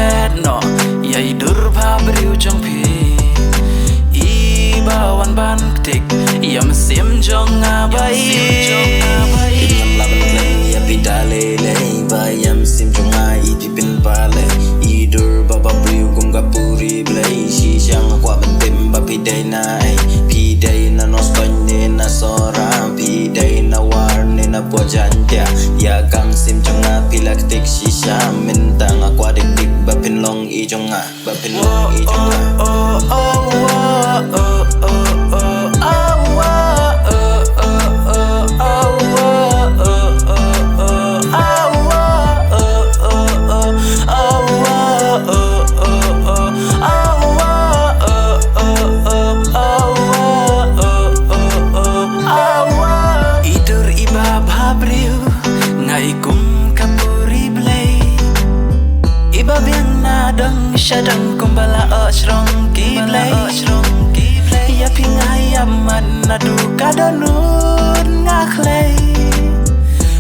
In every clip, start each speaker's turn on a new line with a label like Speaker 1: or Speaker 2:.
Speaker 1: let no yai dur bha briu trong phi I ba wan ban tik yam sim jong a bai
Speaker 2: yam la ban le ya pitale le ba yam sim jong a I pi pin pa le I dur ba ba briu kum ga puri ble si sang kwa ban tim ba pi dai na pi dai na nos pan ne na sora pi dai na war ne na po jan tia ya kam sim jong a pi lak tik si sha min tang a kwa dik dik ba pin long I jong a ba pin long I jong
Speaker 1: Shadang kumbala osrong kiblay Ya pingayam man nadu kadonun ngaklay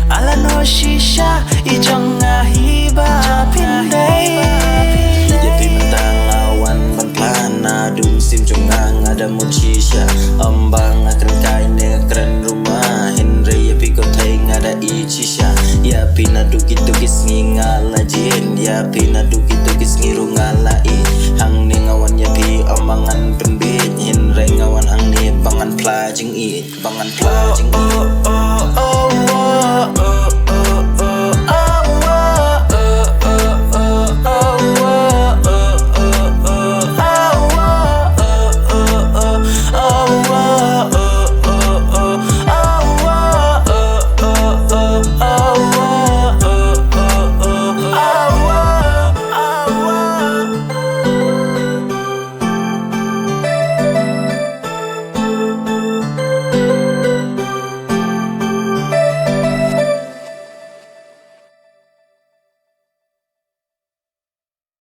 Speaker 1: Ala no shisha ijong ngahiba pinday
Speaker 2: Ya pimentang awan ban plana dum sim jong ngada mucisha ambang akan kaine keren rumah Henry ya piko thai ngada ichisha ya pina duki tukis ngala jin ya pina duki tukis ngiru ngala I hang ni ngawan ya pi amangan pembin Henry ngawan hang ni bangan plajing I bangan plajing I